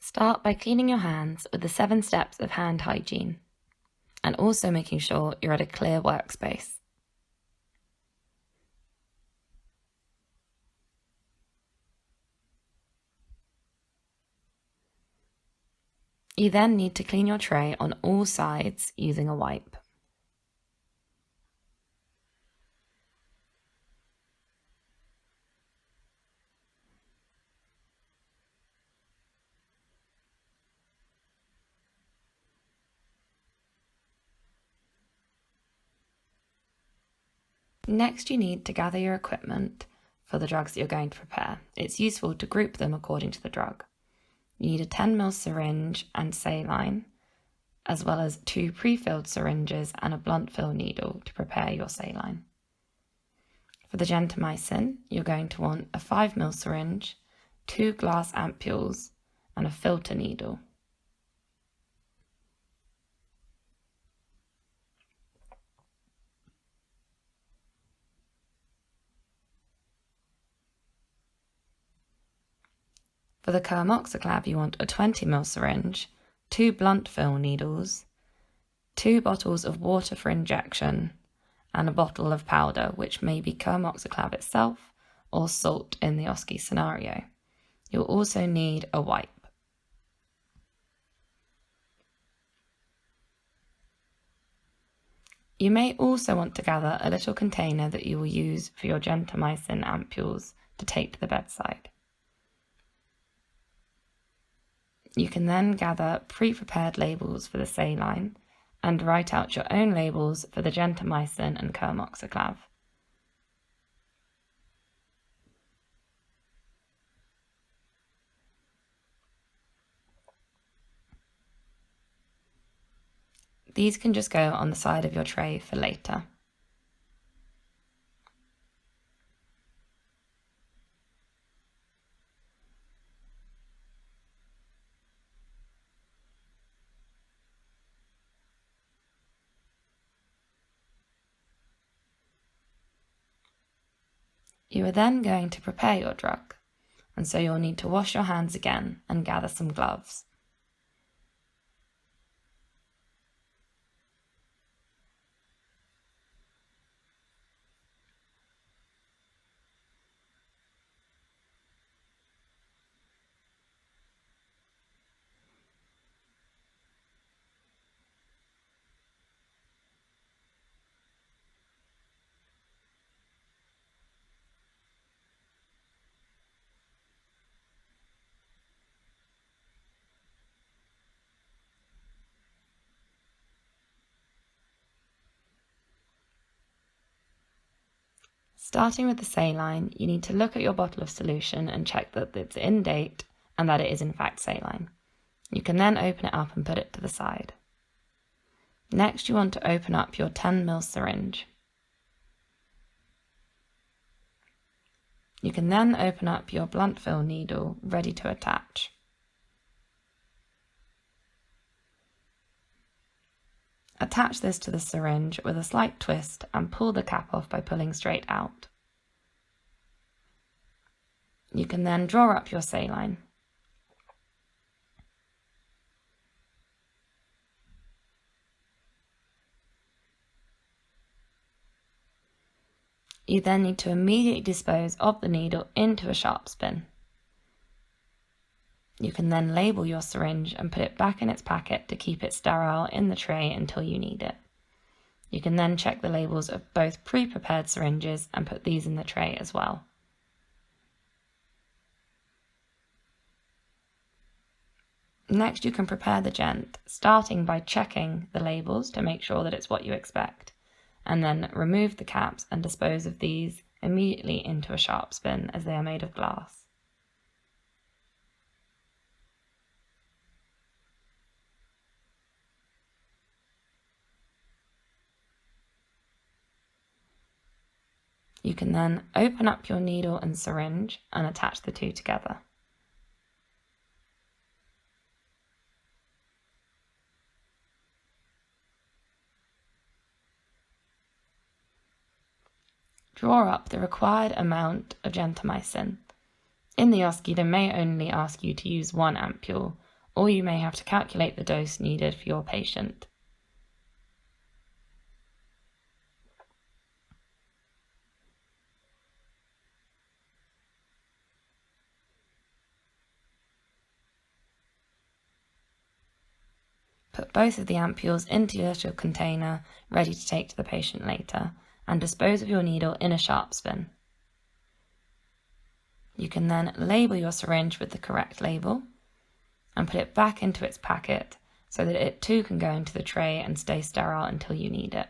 Start by cleaning your hands with the 7 steps of hand hygiene, and also making sure you're at a clear workspace. You then need to clean your tray on all sides using a wipe. Next, you need to gather your equipment for the drugs that you're going to prepare. It's useful to group them according to the drug. You need a 10ml syringe and saline, as well as 2 pre-filled syringes and a blunt fill needle to prepare your saline. For the gentamicin, you're going to want a 5ml syringe, 2 glass ampules, and a filter needle. For the carmoxyclav, you want a 20ml syringe, 2 blunt fill needles, 2 bottles of water for injection, and a bottle of powder, which may be carmoxyclav itself or salt in the OSCE scenario. You'll also need a wipe. You may also want to gather a little container that you will use for your gentamicin ampules to take to the bedside. You can then gather pre-prepared labels for the saline and write out your own labels for the gentamicin and carmoxyclav. These can just go on the side of your tray for later. You are then going to prepare your drug, and so you'll need to wash your hands again and gather some gloves. Starting with the saline, you need to look at your bottle of solution and check that it's in date and that it is in fact saline. You can then open it up and put it to the side. Next, you want to open up your 10ml syringe. You can then open up your blunt fill needle ready to attach. Attach this to the syringe with a slight twist and pull the cap off by pulling straight out. You can then draw up your saline. You then need to immediately dispose of the needle into a sharps bin. You can then label your syringe and put it back in its packet to keep it sterile in the tray until you need it. You can then check the labels of both pre-prepared syringes and put these in the tray as well. Next, you can prepare the gent, starting by checking the labels to make sure that it's what you expect, and then remove the caps and dispose of these immediately into a sharps bin as they are made of glass. You can then open up your needle and syringe and attach the two together. Draw up the required amount of gentamicin. In the OSCE, they may only ask you to use 1 ampule, or you may have to calculate the dose needed for your patient. Put both of the ampules into your little container ready to take to the patient later, and dispose of your needle in a sharp spin. You can then label your syringe with the correct label and put it back into its packet so that it too can go into the tray and stay sterile until you need it.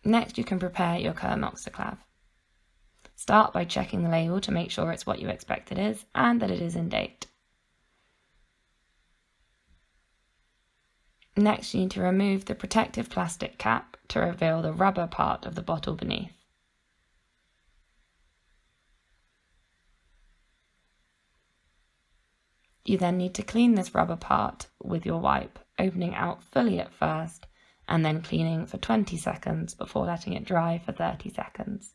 Next, you can prepare your Kermoxiclav. Start by checking the label to make sure it's what you expect it is and that it is in date. Next, you need to remove the protective plastic cap to reveal the rubber part of the bottle beneath. You then need to clean this rubber part with your wipe, opening out fully at first and then cleaning for 20 seconds before letting it dry for 30 seconds.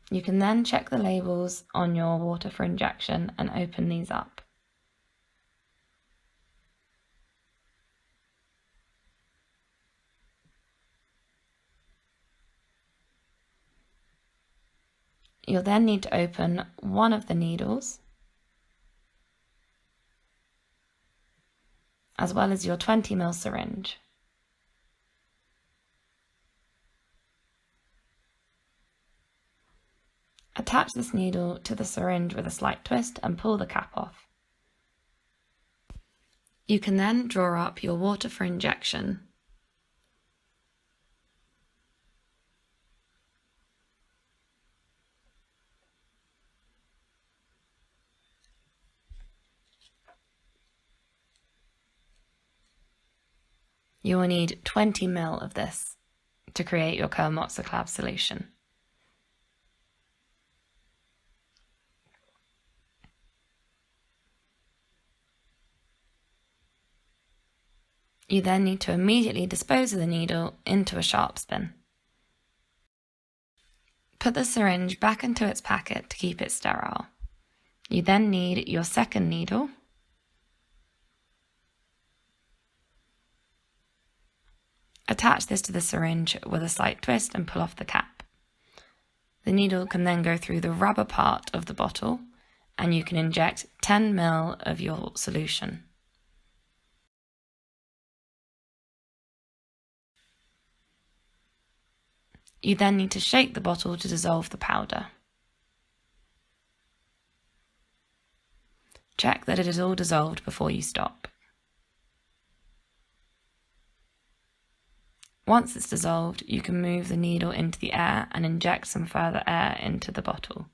You can then check the labels on your water for injection and open these up. You'll then need to open one of the needles, as well as your 20 ml syringe. Attach this needle to the syringe with a slight twist and pull the cap off. You can then draw up your water for injection. You will need 20 ml of this to create your Kermoxiclav solution. You then need to immediately dispose of the needle into a sharp spin. Put the syringe back into its packet to keep it sterile. You then need your second needle. Attach this to the syringe with a slight twist and pull off the cap. The needle can then go through the rubber part of the bottle and you can inject 10 ml of your solution. You then need to shake the bottle to dissolve the powder. Check that it is all dissolved before you stop. Once it's dissolved, you can move the needle into the air and inject some further air into the bottle.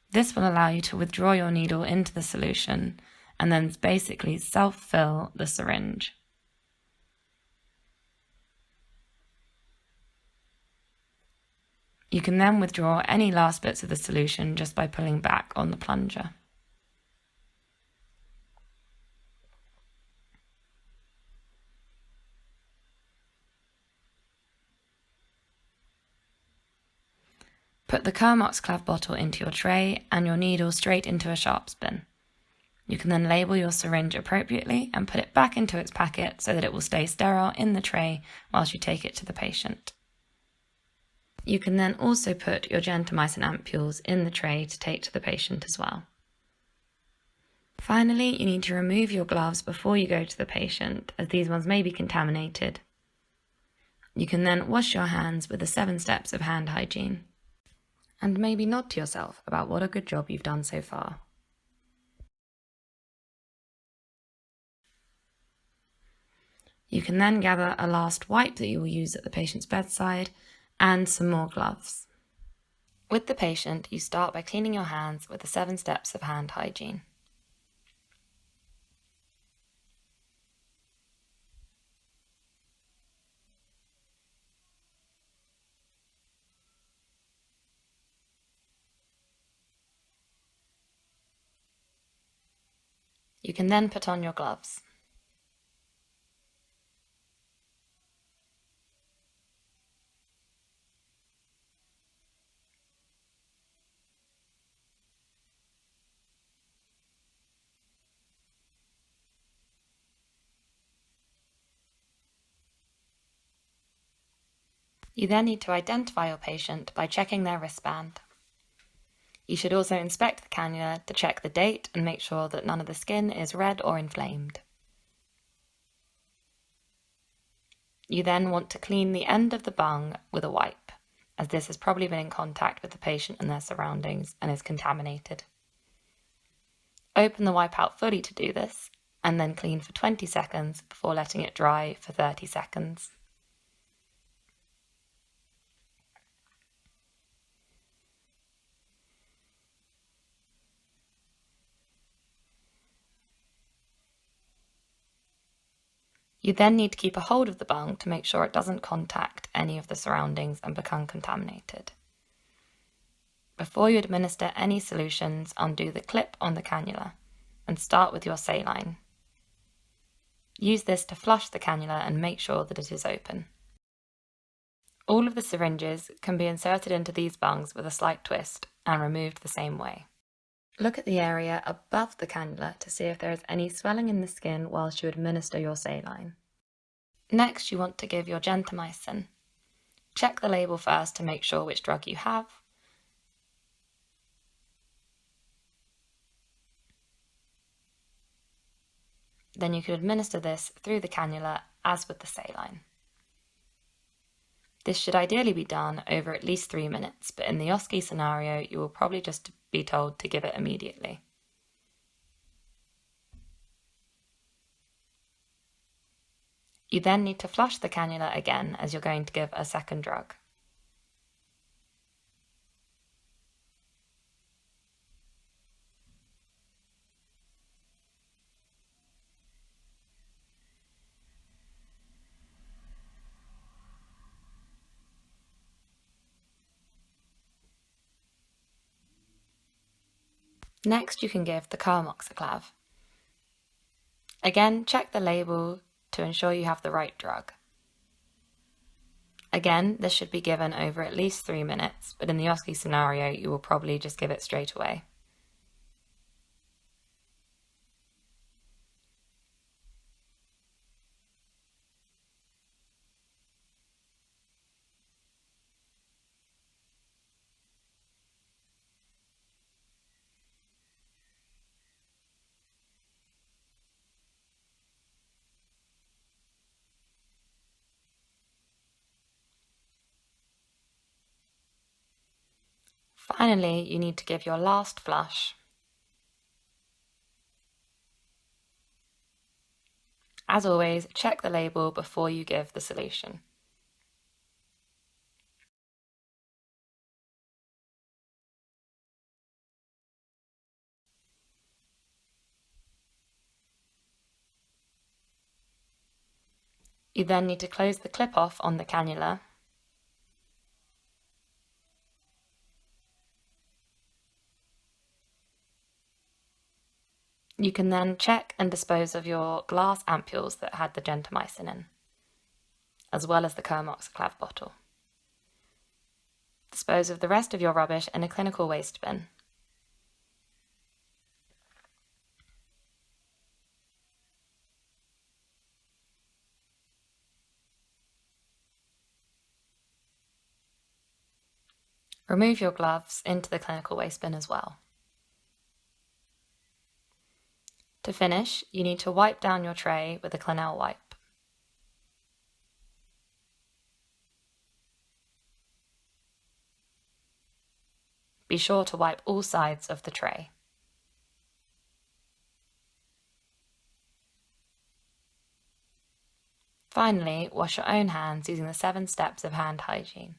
This will allow you to withdraw your needle into the solution and then basically self-fill the syringe. You can then withdraw any last bits of the solution just by pulling back on the plunger. Put the Kermoxiclav bottle into your tray and your needle straight into a sharp spin. You can then label your syringe appropriately and put it back into its packet so that it will stay sterile in the tray whilst you take it to the patient. You can then also put your gentamicin ampules in the tray to take to the patient as well. Finally, you need to remove your gloves before you go to the patient, as these ones may be contaminated. You can then wash your hands with the 7 steps of hand hygiene. And maybe nod to yourself about what a good job you've done so far. You can then gather a last wipe that you will use at the patient's bedside and some more gloves. With the patient, you start by cleaning your hands with the 7 steps of hand hygiene. You can then put on your gloves. You then need to identify your patient by checking their wristband. You should also inspect the cannula to check the date and make sure that none of the skin is red or inflamed. You then want to clean the end of the bung with a wipe, as this has probably been in contact with the patient and their surroundings and is contaminated. Open the wipe out fully to do this, and then clean for 20 seconds before letting it dry for 30 seconds. You then need to keep a hold of the bung to make sure it doesn't contact any of the surroundings and become contaminated. Before you administer any solutions, undo the clip on the cannula and start with your saline. Use this to flush the cannula and make sure that it is open. All of the syringes can be inserted into these bungs with a slight twist and removed the same way. Look at the area above the cannula to see if there is any swelling in the skin whilst you administer your saline. Next, you want to give your gentamicin. Check the label first to make sure which drug you have. Then you can administer this through the cannula as with the saline. This should ideally be done over at least 3 minutes, but in the OSCE scenario, you will probably just be told to give it immediately. You then need to flush the cannula again as you're going to give a second drug. Next, you can give the carmoxyclav. Again, check the label to ensure you have the right drug. Again, this should be given over at least 3 minutes, but in the OSCE scenario, you will probably just give it straight away. Finally, you need to give your last flush. As always, check the label before you give the solution. You then need to close the clip off on the cannula. You can then check and dispose of your glass ampules that had the gentamicin in, as well as the carmoxyclav bottle. Dispose of the rest of your rubbish in a clinical waste bin. Remove your gloves into the clinical waste bin as well. To finish, you need to wipe down your tray with a Clinell wipe. Be sure to wipe all sides of the tray. Finally, wash your own hands using the 7 steps of hand hygiene.